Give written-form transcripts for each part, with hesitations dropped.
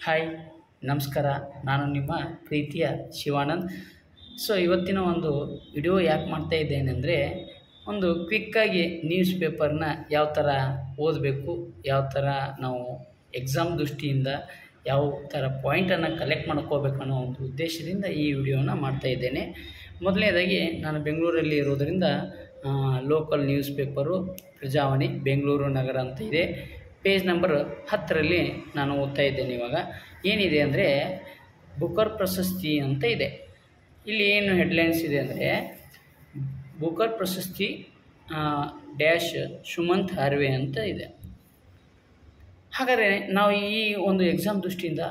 Hi, ನಮಸ್ಕಾರ. ನಾನು ನಿಮ್ಮ ಪ್ರೀತಿಯ ಶಿವಾನಂದ್. ಇವತ್ತಿನ ಒಂದು ವಿಡಿಯೋ ಯಾಕೆ ಮಾಡ್ತಾ ಇದ್ದೇನೆಂದರೆ, ಒಂದು ಕ್ವಿಕ್ಕಾಗಿ ನ್ಯೂಸ್ ಪೇಪರ್ನ ಯಾವ ಥರ ಓದಬೇಕು, ಯಾವ ಥರ ನಾವು ಎಕ್ಸಾಮ್ ದೃಷ್ಟಿಯಿಂದ ಯಾವ ಥರ ಪಾಯಿಂಟನ್ನು ಕಲೆಕ್ಟ್ ಮಾಡ್ಕೋಬೇಕು ಅನ್ನೋ ಒಂದು ಉದ್ದೇಶದಿಂದ ಈ ವಿಡಿಯೋನ ಮಾಡ್ತಾಯಿದ್ದೇನೆ. ಮೊದಲನೇದಾಗಿ ನಾನು ಬೆಂಗಳೂರಲ್ಲಿ ಇರೋದರಿಂದ local news paper Prajavani Bengaluru ನಗರ ಅಂತ ಇದೆ. ಪೇಜ್ ನಂಬರ್ 10ರಲ್ಲಿ ನಾನು ಓದ್ತಾ ಇದ್ದೇನೆ. ಇವಾಗ ಏನಿದೆ ಅಂದರೆ, ಬುಕರ್ ಪ್ರಶಸ್ತಿ ಅಂತ ಇದೆ. ಇಲ್ಲಿ ಏನು ಹೆಡ್ಲೈನ್ಸ್ ಇದೆ ಅಂದರೆ, ಬುಕರ್ ಪ್ರಶಸ್ತಿ ಡ್ಯಾಶ್ ಸುಮಂತ್ ಹಾರ್ವೆ ಅಂತ ಇದೆ. ಹಾಗಾದರೆ ನಾವು ಈ ಒಂದು ಎಕ್ಸಾಮ್ ದೃಷ್ಟಿಯಿಂದ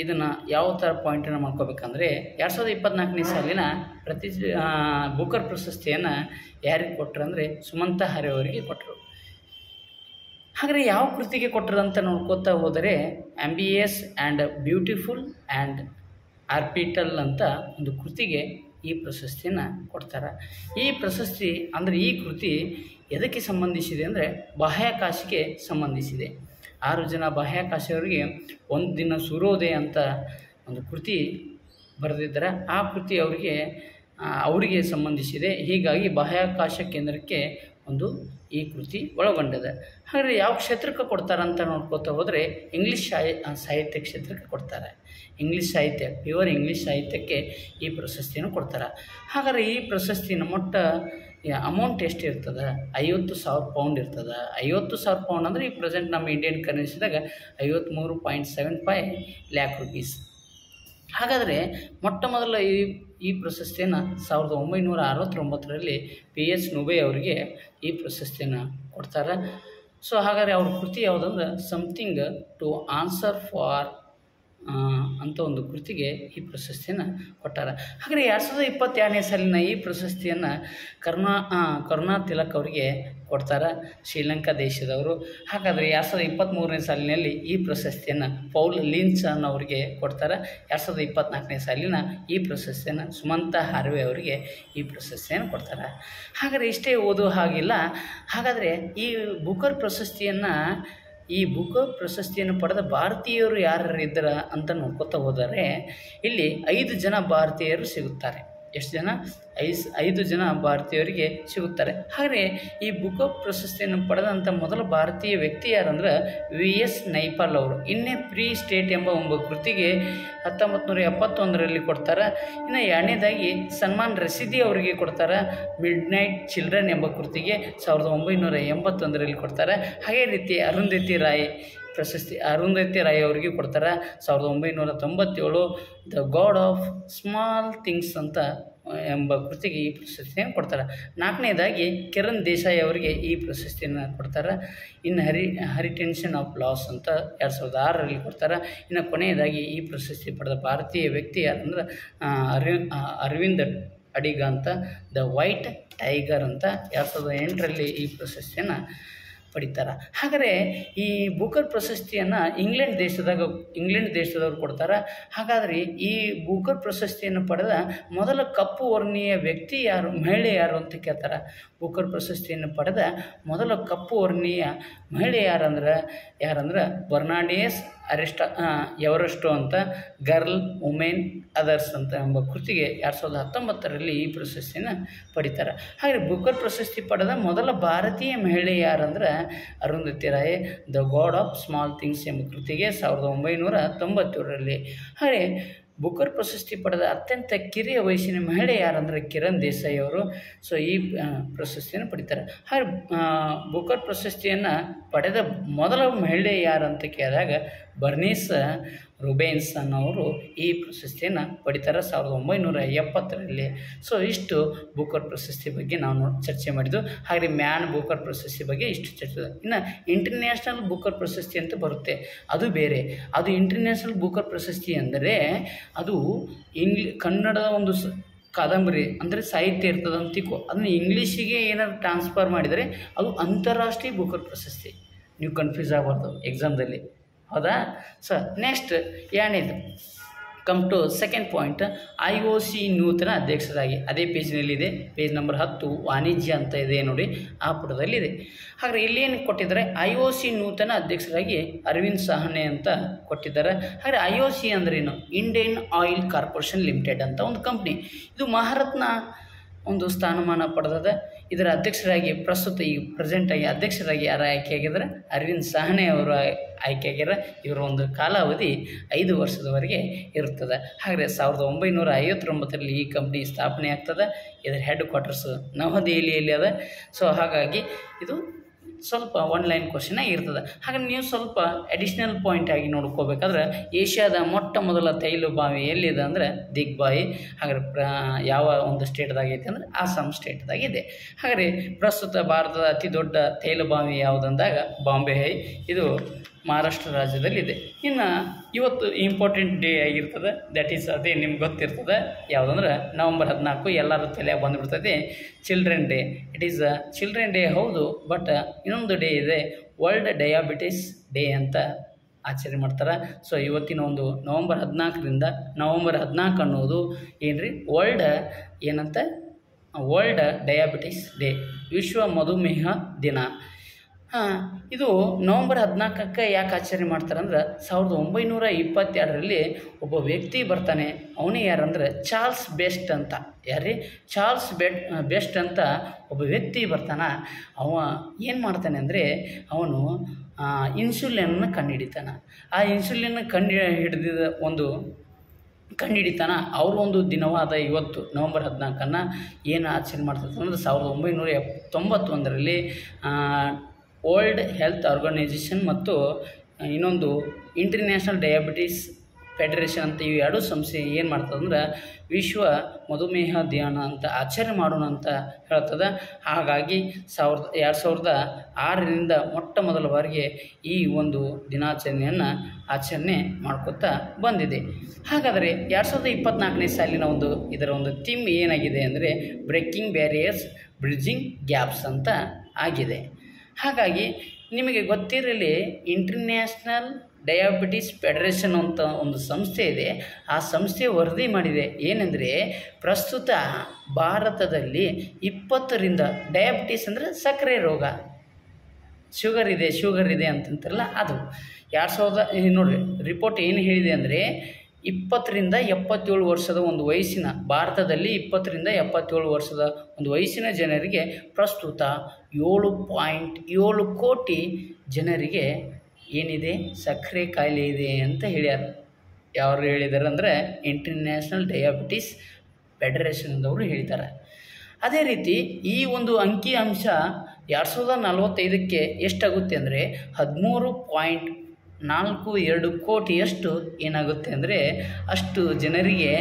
ಇದನ್ನು ಯಾವ ಥರ ಪಾಯಿಂಟನ್ನು ಮಾಡ್ಕೋಬೇಕಂದ್ರೆ, 2024ನೇ ಸಾಲಿನ ಬುಕರ್ ಪ್ರಶಸ್ತಿಯನ್ನು ಯಾರಿಗೆ ಕೊಟ್ಟರು ಅಂದರೆ ಸುಮಂತ ಹಾರ್ವೆ ಅವರಿಗೆ ಕೊಟ್ಟರು. ಹಾಗಾದರೆ ಯಾವ ಕೃತಿಗೆ ಕೊಟ್ಟರು ಅಂತ ನೋಡ್ಕೋತಾ ಹೋದರೆ, ಆಂಬಿಯಸ್ ಆ್ಯಂಡ್ ಬ್ಯೂಟಿಫುಲ್ ಆ್ಯಂಡ್ ಆರ್ಬಿಟಲ್ ಅಂತ ಒಂದು ಕೃತಿಗೆ ಈ ಪ್ರಶಸ್ತಿಯನ್ನು ಕೊಡ್ತಾರೆ. ಈ ಪ್ರಶಸ್ತಿ ಅಂದರೆ ಈ ಕೃತಿ ಎದಕ್ಕೆ ಸಂಬಂಧಿಸಿದೆ ಅಂದರೆ, ಬಾಹ್ಯಾಕಾಶಕ್ಕೆ ಸಂಬಂಧಿಸಿದೆ. 6 ಜನ ಬಾಹ್ಯಾಕಾಶವರಿಗೆ ಒಂದು ದಿನ ಸೂರ್ಯೋದಯ ಅಂತ ಒಂದು ಕೃತಿ ಬರೆದಿದ್ದಾರೆ. ಆ ಕೃತಿ ಅವರಿಗೆ ಸಂಬಂಧಿಸಿದೆ. ಹೀಗಾಗಿ ಬಾಹ್ಯಾಕಾಶ ಕೇಂದ್ರಕ್ಕೆ ಒಂದು ಈ ಕೃತಿ ಒಳಗೊಂಡಿದೆ. ಹಾಗಾದರೆ ಯಾವ ಕ್ಷೇತ್ರಕ್ಕೆ ಕೊಡ್ತಾರೆ ಅಂತ ನೋಡ್ಕೋತಾ ಹೋದರೆ, ಇಂಗ್ಲೀಷ್ ಸಾಹಿತ್ಯ ಕ್ಷೇತ್ರಕ್ಕೆ ಕೊಡ್ತಾರೆ. ಇಂಗ್ಲೀಷ್ ಸಾಹಿತ್ಯ, ಪ್ಯೂರ್ ಇಂಗ್ಲೀಷ್ ಸಾಹಿತ್ಯಕ್ಕೆ ಈ ಪ್ರಶಸ್ತಿಯನ್ನು ಕೊಡ್ತಾರೆ. ಹಾಗಾದರೆ ಈ ಪ್ರಶಸ್ತಿನ ಅಮೌಂಟ್ ಎಷ್ಟು ಇರ್ತದೆ? 50,000 ಪೌಂಡ್ ಇರ್ತದೆ. 50,000 ಪೌಂಡ್ ಅಂದರೆ ಈ ಪ್ರೆಸೆಂಟ್ ನಮ್ಮ ಇಂಡಿಯನ್ ಕರೆನ್ಸಿದಾಗ 53.75 ಲ್ಯಾಕ್ ರುಪೀಸ್. ಹಾಗಾದರೆ ಮೊಟ್ಟ ಮೊದಲ ಈ ಪ್ರಶಸ್ತಿಯನ್ನು 1969ರಲ್ಲಿ PS ನುಬೆ ಅವರಿಗೆ ಈ ಪ್ರಶಸ್ತಿಯನ್ನು ಕೊಡ್ತಾರೆ. ಹಾಗಾದರೆ ಅವ್ರ ಕೃತಿ ಯಾವುದಂದ್ರೆ, ಸಮಥಿಂಗ್ ಟು ಆನ್ಸರ್ ಫಾರ್ ಅಂತ ಒಂದು ಕೃತಿಗೆ ಈ ಪ್ರಶಸ್ತಿಯನ್ನು ಕೊಟ್ಟಾರೆ. ಹಾಗಾದರೆ 2022ನೇ ಸಾಲಿನ ಈ ಪ್ರಶಸ್ತಿಯನ್ನು ಕರುಣಾ ತಿಲಕ್ ಅವರಿಗೆ ಕೊಡ್ತಾರೆ, ಶ್ರೀಲಂಕಾ ದೇಶದವರು. ಹಾಗಾದರೆ 2023ನೇ ಸಾಲಿನಲ್ಲಿ ಈ ಪ್ರಶಸ್ತಿಯನ್ನು ಪೌಲ್ ಲಿನ್ಸನ್ ಅವರಿಗೆ ಕೊಡ್ತಾರೆ. 2024ನೇ ಸಾಲಿನ ಈ ಪ್ರಶಸ್ತಿಯನ್ನು ಸುಮಂತ ಹಾರ್ವೆ ಅವರಿಗೆ ಈ ಪ್ರಶಸ್ತಿಯನ್ನು ಕೊಡ್ತಾರೆ. ಹಾಗಾದರೆ ಇಷ್ಟೇ ಓದೋ ಹಾಗಿಲ್ಲ. ಹಾಗಾದರೆ ಈ ಬುಕರ್ ಪ್ರಶಸ್ತಿಯನ್ನು ಪಡೆದ ಭಾರತೀಯರು ಯಾರು ಇದ್ದಾರೆ ಅಂತ ನೋಡ್ಕೊತಾ ಹೋದರೆ, ಇಲ್ಲಿ 5 ಜನ ಭಾರತೀಯರು ಸಿಗುತ್ತಾರೆ. ಎಷ್ಟು ಜನ? 5 ಜನ ಭಾರತೀಯರಿಗೆ ಸಿಗುತ್ತಾರೆ. ಹಾಗೆ ಈ ಬುಕರ್ ಪ್ರಶಸ್ತಿಯನ್ನು ಪಡೆದಂಥ ಮೊದಲ ಭಾರತೀಯ ವ್ಯಕ್ತಿ ಯಾರಂದ್ರೆ VS ನೈಪಾಲ್ ಅವರು. ಇನ್ನೇ ಫ್ರೀ ಸ್ಟೇಟ್ ಎಂಬ ಒಂದು ಕೃತಿಗೆ 1971ರಲ್ಲಿ ಕೊಡ್ತಾರೆ. ಇನ್ನು ಎರಡನೇದಾಗಿ ಸಲ್ಮಾನ್ ರಶೀದಿ ಅವರಿಗೆ ಕೊಡ್ತಾರೆ, ಮಿಡ್ ನೈಟ್ ಚಿಲ್ಡ್ರನ್ ಎಂಬ ಕೃತಿಗೆ 1981ರಲ್ಲಿ ಕೊಡ್ತಾರೆ. ಹಾಗೆ ರೀತಿ ಅರುಂಧತಿ ರಾಯ್ ಅವರಿಗೆ ಕೊಡ್ತಾರೆ 1997. The God of Small things ಅಂತ ಎಂಬ ಕೃತಿಗೆ ಈ ಪ್ರಶಸ್ತಿಯನ್ನು ಕೊಡ್ತಾರೆ. 4ನೇದಾಗಿ ಕಿರಣ್ ದೇಸಾಯಿ ಅವರಿಗೆ ಈ ಪ್ರಶಸ್ತಿಯನ್ನು ಕೊಡ್ತಾರೆ. ಇನ್ನು ಹರಿಟೆನ್ಷನ್ ಆಫ್ ಲಾಸ್ ಅಂತ 2006ರಲ್ಲಿ ಕೊಡ್ತಾರೆ. ಇನ್ನು ಕೊನೆಯದಾಗಿ ಈ ಪ್ರಶಸ್ತಿ ಪಡೆದ ಭಾರತೀಯ ವ್ಯಕ್ತಿ ಯಾರಂದ್ರೆ ಅರವಿಂದ್ ಅಡಿಗ ಅಂತ, ದ ವೈಟ್ ಟೈಗರ್ ಅಂತ 2008ರಲ್ಲಿ ಈ ಪ್ರಶಸ್ತಿಯನ್ನು ಪಡಿತಾರೆ. ಹಾಗಾದರೆ ಈ ಬುಕರ್ ಪ್ರಶಸ್ತಿಯನ್ನು ಇಂಗ್ಲೆಂಡ್ ದೇಶದವರು ಕೊಡ್ತಾರೆ. ಹಾಗಾದರೆ ಈ ಬುಕರ್ ಪ್ರಶಸ್ತಿಯನ್ನು ಪಡೆದ ಮೊದಲ ಕಪ್ಪು ವರ್ಣೀಯ ವ್ಯಕ್ತಿ ಯಾರು, ಮಹಿಳೆ ಯಾರು ಅಂತ ಕೇಳ್ತಾರೆ. ಬುಕರ್ ಪ್ರಶಸ್ತಿಯನ್ನು ಪಡೆದ ಮೊದಲ ಕಪ್ಪು ವರ್ಣೀಯ ಮಹಿಳೆ ಯಾರಂದ್ರೆ ಬರ್ನಾಡಿಯಸ್ ಎವರೆಸ್ಟೋ ಅಂತ, ಗರ್ಲ್, ವುಮೆನ್, ಅದರ್ಸ್ ಅಂತ ಎಂಬ ಕೃತಿಗೆ 2019ರಲ್ಲಿ ಈ ಪ್ರಶಸ್ತಿಯನ್ನು ಪಡಿತಾರೆ. ಹಾಗೆ ಬುಕರ್ ಪ್ರಶಸ್ತಿ ಪಡೆದ ಮೊದಲ ಭಾರತೀಯ ಮಹಿಳೆ ಯಾರಂದ್ರೆ Arundhati Roy, The God of Small Things ಎಂಬ ಕೃತಿಗೆ 1997ರಲ್ಲಿ. ಹಾಗೆ ಬುಕರ್ ಪ್ರಶಸ್ತಿ ಪಡೆದ ಅತ್ಯಂತ ಕಿರಿಯ ವಯಸ್ಸಿನ ಮಹಿಳೆ ಯಾರಂದ್ರೆ ಕಿರಣ್ ದೇಸಾಯಿ ಅವರು. ಈ ಪ್ರಶಸ್ತಿಯನ್ನು ಪಡಿತಾರೆ. ಹಾಗೆ ಬುಕರ್ ಪ್ರಶಸ್ತಿಯನ್ನು ಪಡೆದ ಮೊದಲ ಮಹಿಳೆ ಯಾರು ಅಂತ ಕೇಳಿದಾಗ ಬರ್ನೀಸ್ ರೂಬೆನ್ಸನ್ ಅವರು ಈ ಪ್ರಶಸ್ತಿಯನ್ನು ಪಡಿತಾರೆ 1970ರಲ್ಲಿ. ಇಷ್ಟು ಬುಕರ್ ಪ್ರಶಸ್ತಿ ಬಗ್ಗೆ ನಾವು ಚರ್ಚೆ ಮಾಡಿದ್ದು. ಹಾಗೆ ಮ್ಯಾನ್ ಬುಕರ್ ಪ್ರಶಸ್ತಿ ಬಗ್ಗೆ ಇಷ್ಟು ಚರ್ಚೆ. ಇನ್ನು ಇಂಟರ್ನ್ಯಾಷನಲ್ ಬುಕರ್ ಪ್ರಶಸ್ತಿ ಅಂತ ಬರುತ್ತೆ, ಅದು ಬೇರೆ. ಅದು ಇಂಟರ್ನ್ಯಾಷನಲ್ ಬುಕರ್ ಪ್ರಶಸ್ತಿ ಅಂದರೆ ಅದು ಕನ್ನಡದ ಒಂದು ಕಾದಂಬರಿ ಅಂದರೆ ಸಾಹಿತ್ಯ ಇರ್ತದೆ ಅಂತಿಕೋ, ಅದನ್ನು ಇಂಗ್ಲೀಷಿಗೆ ಏನಾದ್ರು ಟ್ರಾನ್ಸ್ಫರ್ ಮಾಡಿದರೆ ಅದು ಅಂತಾರಾಷ್ಟ್ರೀಯ ಬುಕರ್ ಪ್ರಶಸ್ತಿ. ನೀವು ಕನ್ಫ್ಯೂಸ್ ಆಗಬಾರ್ದು ಎಕ್ಸಾಮ್ದಲ್ಲಿ, ಹೌದಾ? ನೆಕ್ಸ್ಟ್ ಎರಡನೇದು come to second point, IOC ನೂತನ ಅಧ್ಯಕ್ಷರಾಗಿ. ಅದೇ ಪೇಜ್ನಲ್ಲಿದೆ, ಪೇಜ್ ನಂಬರ್ 10 ವಾಣಿಜ್ಯ ಅಂತ ಇದೆ ನೋಡಿ, ಆ ಪುಟದಲ್ಲಿದೆ. ಹಾಗಾದರೆ ಇಲ್ಲೇನು ಕೊಟ್ಟಿದ್ದಾರೆ, IOC ನೂತನ ಅಧ್ಯಕ್ಷರಾಗಿ ಅರವಿಂದ್ ಸಾಹ್ನಿ ಅಂತ ಕೊಟ್ಟಿದ್ದಾರೆ. ಹಾಗಾದರೆ IOC ಅಂದ್ರೇನು, ಇಂಡಿಯನ್ ಆಯಿಲ್ ಕಾರ್ಪೊರೇಷನ್ ಲಿಮಿಟೆಡ್ ಅಂತ ಒಂದು ಕಂಪ್ನಿ. ಇದು ಮಹಾರತ್ನ ಒಂದು ಸ್ಥಾನಮಾನ ಪಡೆದದ. ಇದರ ಅಧ್ಯಕ್ಷರಾಗಿ ಪ್ರಸ್ತುತ ಈ ಪ್ರೆಸೆಂಟಾಗಿ ಅಧ್ಯಕ್ಷರಾಗಿ ಯಾರು ಆಯ್ಕೆಯಾಗಿದ್ದಾರೆ, ಅರವಿಂದ್ ಸಾಹ್ನಿ ಅವರು ಆಯ್ಕೆಯಾಗ್ಯಾರ. ಇವರ ಒಂದು ಕಾಲಾವಧಿ 5 ವರ್ಷದವರೆಗೆ ಇರುತ್ತದೆ. ಹಾಗಾದರೆ 1959ರಲ್ಲಿ ಈ ಕಂಪ್ನಿ ಸ್ಥಾಪನೆ ಆಗ್ತದೆ. ಇದರ ಹೆಡ್ ಕ್ವಾರ್ಟರ್ಸು ನವದೆಹಲಿಯಲ್ಲಿ ಅದ. ಸೊ ಹಾಗಾಗಿ ಇದು ಸ್ವಲ್ಪ ಒನ್ ಲೈನ್ ಕ್ವಶನ್ ಆಗಿರ್ತದೆ. ಹಾಗೆ ನೀವು ಸ್ವಲ್ಪ ಅಡಿಷ್ನಲ್ ಪಾಯಿಂಟ್ ಆಗಿ ನೋಡ್ಕೋಬೇಕಾದ್ರೆ, ಏಷ್ಯಾದ ಮೊಟ್ಟ ಮೊದಲ ತೈಲ ಬಾವಿ ಎಲ್ಲಿದೆ ಅಂದರೆ ದಿಗ್ಬಾಯಿ. ಹಾಗಾದ್ರೆ ಯಾವ ಒಂದು ಸ್ಟೇಟ್ದಾಗೈತೆ ಅಂದರೆ ಆಸಾಮ್ ಸ್ಟೇಟ್ದಾಗಿದೆ. ಹಾಗಾದರೆ ಪ್ರಸ್ತುತ ಭಾರತದ ಅತಿ ದೊಡ್ಡ ತೈಲ ಬಾವಿ ಯಾವುದಂದಾಗ ಬಾಂಬೆ ಹೈ, ಇದು ಮಹಾರಾಷ್ಟ್ರ ರಾಜ್ಯದಲ್ಲಿದೆ. ಇನ್ನು ಇವತ್ತು ಇಂಪಾರ್ಟೆಂಟ್ ಡೇ ಆಗಿರ್ತದೆ, ದ್ಯಾಟ್ ಈಸ್ ಅದೇ ನಿಮ್ಗೆ ಗೊತ್ತಿರ್ತದೆ ಯಾವುದಂದ್ರೆ ನವಂಬರ್ 14 ಎಲ್ಲರ ತಲೆಯಾಗ ಬಂದುಬಿಡ್ತದೆ, children day. It is children day ಹೌದು, ಬಟ್ ಇನ್ನೊಂದು ಡೇ ಇದೆ, ವರ್ಲ್ಡ್ ಡಯಾಬಿಟಿಸ್ ಡೇ ಅಂತ ಆಚರಣೆ ಮಾಡ್ತಾರೆ. ಸೊ ಇವತ್ತಿನ ಒಂದು ನವಂಬರ್ 14 ಅನ್ನೋದು ಏನ್ರಿ, ವರ್ಲ್ಡ್ ಡಯಾಬಿಟಿಸ್ ಡೇ, ವಿಶ್ವ ಮಧುಮೇಹ ದಿನ. ಇದು ನವಂಬರ್ 14ಕ್ಕೆ ಯಾಕೆ ಆಚರಣೆ ಮಾಡ್ತಾರೆ ಅಂದ್ರೆ, 1922ರಲ್ಲಿ ಒಬ್ಬ ವ್ಯಕ್ತಿ ಬರ್ತಾನೆ. ಅವನೇ ಯಾರಂದ್ರೆ ಚಾರ್ಲ್ಸ್ ಬೆಸ್ಟ್ ಅಂತ. ಯಾರ್ರಿ, ಚಾರ್ಲ್ಸ್ ಬೆಸ್ಟ್ ಅಂತ ಒಬ್ಬ ವ್ಯಕ್ತಿ ಬರ್ತಾನೆ. ಅವ ಏನು ಮಾಡ್ತಾನೆ ಅಂದರೆ, ಅವನು ಇನ್ಸುಲಿನನ್ನು ಕಂಡುಹಿಡಿತಾನೆ. ಆ ಇನ್ಸುಲಿನ್ ಕಂಡುಹಿಡಿತಾನ. ಅವರು ಒಂದು ದಿನವಾದ ಇವತ್ತು ನವಂಬರ್ 14 ಏನು ಆಚರಣೆ ಮಾಡ್ತಾರೆ ಅಂದರೆ, 1991ರಲ್ಲಿ ವರ್ಲ್ಡ್ ಹೆಲ್ತ್ ಆರ್ಗನೈಜೇಷನ್ ಮತ್ತು ಇನ್ನೊಂದು ಇಂಟರ್ನ್ಯಾಷನಲ್ ಡಯಾಬಿಟಿಸ್ ಫೆಡರೇಷನ್ ಅಂತ ಈ ಎರಡು ಸಂಸ್ಥೆ ಏನು ಮಾಡ್ತದೆ ಅಂದ್ರೆ, ವಿಶ್ವ ಮಧುಮೇಹ ದಿನ ಅಂತ ಆಚರಣೆ ಮಾಡೋಣ ಅಂತ ಹೇಳ್ತದೆ. ಹಾಗಾಗಿ 2006ರಿಂದ ಮೊಟ್ಟ ಮೊದಲ ಬಾರಿಗೆ ಈ ಒಂದು ದಿನಾಚರಣೆಯನ್ನು ಆಚರಣೆ ಮಾಡ್ಕೊತಾ ಬಂದಿದೆ. ಹಾಗಾದರೆ 2024ನೇ ಸಾಲಿನ ಇದರ ಒಂದು ಥೀಮ್ ಏನಾಗಿದೆ ಅಂದರೆ, ಬ್ರೇಕಿಂಗ್ ಬ್ಯಾರಿಯರ್ಸ್ ಬ್ರಿಡ್ಜಿಂಗ್ ಗ್ಯಾಪ್ಸ್ ಅಂತ ಆಗಿದೆ. ಹಾಗಾಗಿ ನಿಮಗೆ ಗೊತ್ತಿರಲಿ, ಇಂಟರ್ನ್ಯಾಷನಲ್ ಡಯಾಬಿಟಿಸ್ ಫೆಡರೇಷನ್ ಅಂತ ಒಂದು ಸಂಸ್ಥೆ ಇದೆ. ಆ ಸಂಸ್ಥೆ ವರದಿ ಮಾಡಿದೆ ಏನೆಂದರೆ, ಪ್ರಸ್ತುತ ಭಾರತದಲ್ಲಿ 20ರಿಂದ ಡಯಾಬಿಟಿಸ್ ಅಂದರೆ ಸಕ್ಕರೆ ರೋಗ, ಶುಗರ್ ಇದೆ ಅಂತಂತಾರಲ್ಲ ಅದು. 2000 ನೋಡಿರಿ ರಿಪೋರ್ಟ್ ಏನು ಹೇಳಿದೆ ಅಂದರೆ, 20ರಿಂದ 77 ವರ್ಷದ ಒಂದು ವಯಸ್ಸಿನ ಭಾರತದಲ್ಲಿ 20ರಿಂದ 77 ವರ್ಷದ ಒಂದು ವಯಸ್ಸಿನ ಜನರಿಗೆ ಪ್ರಸ್ತುತ 7.7 ಕೋಟಿ ಜನರಿಗೆ ಏನಿದೆ, ಸಕ್ಕರೆ ಕಾಯಿಲೆ ಇದೆ ಅಂತ ಹೇಳ್ಯಾರ. ಯಾರು ಹೇಳಿದ್ದಾರೆ ಅಂದರೆ, ಇಂಟರ್ನ್ಯಾಷನಲ್ ಡಯಾಬಿಟಿಸ್ ಫೆಡರೇಷನ್ದವರು ಹೇಳಿದ್ದಾರೆ. ಅದೇ ರೀತಿ ಈ ಒಂದು ಅಂಕಿ ಅಂಶ 2045ಕ್ಕೆ ಎಷ್ಟಾಗುತ್ತೆ ಅಂದರೆ 13.42 ಕೋಟಿಯಷ್ಟು ಏನಾಗುತ್ತೆ ಅಂದರೆ, ಅಷ್ಟು ಜನರಿಗೆ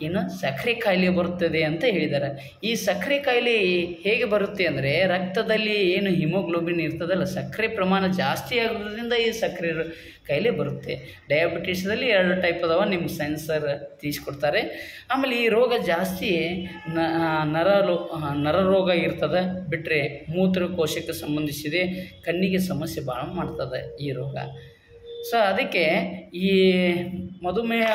ಏನು ಸಕ್ಕರೆ ಕಾಯಿಲೆ ಬರುತ್ತದೆ ಅಂತ ಹೇಳಿದ್ದಾರೆ. ಈ ಸಕ್ಕರೆ ಕಾಯಿಲೆ ಹೇಗೆ ಬರುತ್ತೆ ಅಂದರೆ, ರಕ್ತದಲ್ಲಿ ಏನು ಹಿಮೋಗ್ಲೋಬಿನ್ ಇರ್ತದಲ್ಲ, ಸಕ್ಕರೆ ಪ್ರಮಾಣ ಜಾಸ್ತಿ ಆಗೋದ್ರಿಂದ ಈ ಸಕ್ಕರೆ ಕಾಯಿಲೆ ಬರುತ್ತೆ. ಡಯಾಬಿಟಿಸಲ್ಲಿ 2 ಟೈಪ್ ಅದಾವ, ನಿಮ್ಮ ಸೆನ್ಸರ್ ತಿಳಿಸ್ಕೊಡ್ತಾರೆ. ಆಮೇಲೆ ಈ ರೋಗ ಜಾಸ್ತಿ ನರರೋಗ ಇರ್ತದೆ, ಬಿಟ್ಟರೆ ಮೂತ್ರಕೋಶಕ್ಕೆ ಸಂಬಂಧಿಸಿದೆ, ಕಣ್ಣಿಗೆ ಸಮಸ್ಯೆ ಭಾಳ ಮಾಡ್ತದೆ ಈ ರೋಗ. ಸೊ ಅದಕ್ಕೆ ಈ ಮಧುಮೇಹ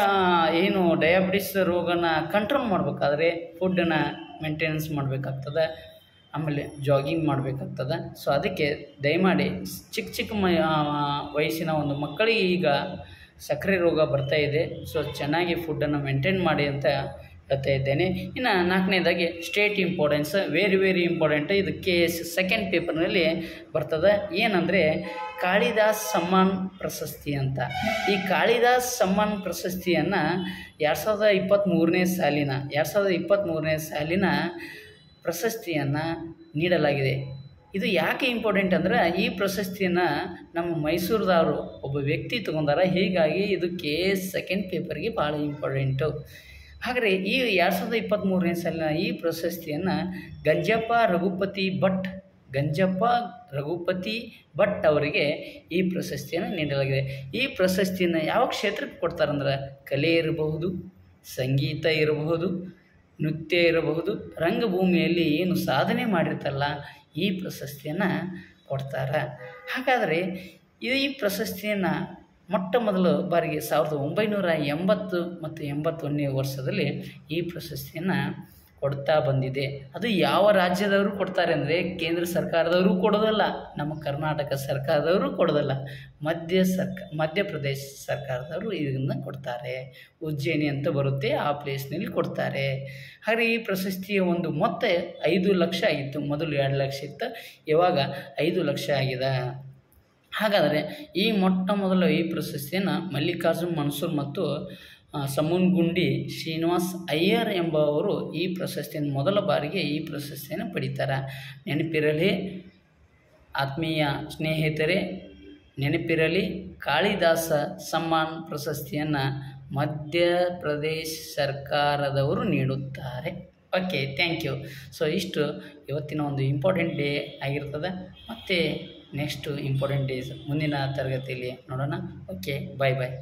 ಏನು ಡಯಾಬಿಟಿಸ್ ರೋಗನ ಕಂಟ್ರೋಲ್ ಮಾಡಬೇಕಾದ್ರೆ ಫುಡ್ಡನ್ನು ಮೇಂಟೆನೆನ್ಸ್ ಮಾಡಬೇಕಾಗ್ತದೆ, ಆಮೇಲೆ ಜಾಗಿಂಗ್ ಮಾಡಬೇಕಾಗ್ತದೆ. ಸೊ ಅದಕ್ಕೆ ದಯಮಾಡಿ ಚಿಕ್ಕ ವಯಸ್ಸಿನ ಒಂದು ಮಕ್ಕಳಿಗೆ ಈಗ ಸಕ್ಕರೆ ರೋಗ ಬರ್ತಾಯಿದೆ. ಸೊ ಚೆನ್ನಾಗಿ ಫುಡ್ಡನ್ನು ಮೇಂಟೈನ್ ಮಾಡಿ ಅಂತ ಹೇಳ್ತಾ ಇದ್ದೇನೆ. ಇನ್ನು 4ನೇದಾಗಿ ಸ್ಟೇಟ್ ಇಂಪಾರ್ಟೆನ್ಸ್, ವೆರಿ ಇಂಪಾರ್ಟೆಂಟ್. ಇದು KS ಸೆಕೆಂಡ್ ಪೇಪರ್ನಲ್ಲಿ ಬರ್ತದೆ. ಏನಂದರೆ, ಕಾಳಿದಾಸ್ ಸಮ್ಮಾನ್ ಪ್ರಶಸ್ತಿ ಅಂತ. ಈ ಕಾಳಿದಾಸ್ ಸಮ್ಮಾನ್ ಪ್ರಶಸ್ತಿಯನ್ನು 2023ನೇ ಸಾಲಿನ ಪ್ರಶಸ್ತಿಯನ್ನು ನೀಡಲಾಗಿದೆ. ಇದು ಯಾಕೆ ಇಂಪಾರ್ಟೆಂಟ್ ಅಂದರೆ, ಈ ಪ್ರಶಸ್ತಿಯನ್ನು ನಮ್ಮ ಮೈಸೂರದವರು ಒಬ್ಬ ವ್ಯಕ್ತಿ ತೊಗೊಂಡಾರ. ಹೀಗಾಗಿ ಇದು KS ಸೆಕೆಂಡ್ ಪೇಪರ್ಗೆ ಭಾಳ ಇಂಪಾರ್ಟೆಂಟು. ಹಾಗಾದರೆ ಈ 2023ನೇ ಸಾಲಿನ ಈ ಪ್ರಶಸ್ತಿಯನ್ನು ಗಂಜಪ್ಪ ರಘುಪತಿ ಭಟ್ ಅವರಿಗೆ ಈ ಪ್ರಶಸ್ತಿಯನ್ನು ನೀಡಲಾಗಿದೆ. ಈ ಪ್ರಶಸ್ತಿಯನ್ನು ಯಾವ ಕ್ಷೇತ್ರಕ್ಕೆ ಕೊಡ್ತಾರಂದ್ರೆ, ಕಲೆ ಇರಬಹುದು, ಸಂಗೀತ ಇರಬಹುದು, ನೃತ್ಯ ಇರಬಹುದು, ರಂಗಭೂಮಿಯಲ್ಲಿ ಏನು ಸಾಧನೆ ಮಾಡಿರ್ತಾರಲ್ಲ ಈ ಪ್ರಶಸ್ತಿಯನ್ನು ಕೊಡ್ತಾರೆ. ಹಾಗಾದರೆ ಈ ಪ್ರಶಸ್ತಿಯನ್ನು ಮೊಟ್ಟ ಮೊದಲ ಬಾರಿಗೆ 1980 ಮತ್ತು 81ನೇ ವರ್ಷದಲ್ಲಿ ಈ ಪ್ರಶಸ್ತಿಯನ್ನು ಕೊಡ್ತಾ ಬಂದಿದೆ. ಅದು ಯಾವ ರಾಜ್ಯದವರು ಕೊಡ್ತಾರೆ ಅಂದರೆ ಕೇಂದ್ರ ಸರ್ಕಾರದವರು ಕೊಡೋದಲ್ಲ, ನಮ್ಮ ಕರ್ನಾಟಕ ಸರ್ಕಾರದವರು ಕೊಡೋದಲ್ಲ, ಮಧ್ಯಪ್ರದೇಶ ಸರ್ಕಾರದವರು ಇದನ್ನು ಕೊಡ್ತಾರೆ. ಉಜ್ಜಯಿನಿ ಅಂತ ಬರುತ್ತೆ, ಆ ಪ್ಲೇಸ್ನಲ್ಲಿ ಕೊಡ್ತಾರೆ. ಹಾಗೆ ಈ ಪ್ರಶಸ್ತಿಯ ಒಂದು ಮೊತ್ತ 5 ಲಕ್ಷ ಆಗಿತ್ತು. ಮೊದಲು 2 ಲಕ್ಷ ಇತ್ತು, ಇವಾಗ 5 ಲಕ್ಷ ಆಗಿದೆ. ಹಾಗಾದರೆ ಈ ಮೊಟ್ಟ ಮೊದಲು ಈ ಪ್ರಶಸ್ತಿಯನ್ನು ಮಲ್ಲಿಕಾರ್ಜುನ್ ಮನ್ಸೂರ್ ಮತ್ತು ಸಮುನ್ಗುಂಡಿ ಶ್ರೀನಿವಾಸ್ ಅಯ್ಯರ್ ಎಂಬುವರು ಈ ಪ್ರಶಸ್ತಿಯನ್ನು ಮೊದಲ ಬಾರಿಗೆ ಈ ಪ್ರಶಸ್ತಿಯನ್ನು ಪಡೀತಾರೆ. ನೆನಪಿರಲಿ ಆತ್ಮೀಯ ಸ್ನೇಹಿತರೆ, ನೆನಪಿರಲಿ ಕಾಳಿದಾಸ ಸಮ್ಮಾನ್ ಪ್ರಶಸ್ತಿಯನ್ನು ಮಧ್ಯಪ್ರದೇಶ ಸರ್ಕಾರದವರು ನೀಡುತ್ತಾರೆ. Okay, thank you. ಸೊ ಇಷ್ಟು ಇವತ್ತಿನ ಒಂದು ಇಂಪಾರ್ಟೆಂಟ್ ಡೇ ಆಗಿರ್ತದೆ. ಮತ್ತು ನೆಕ್ಸ್ಟು ಇಂಪಾರ್ಟೆಂಟ್ ಡೇಸ್ ಮುಂದಿನ ತರಗತಿಯಲ್ಲಿ ನೋಡೋಣ. ಓಕೆ, ಬಾಯ್ ಬಾಯ್.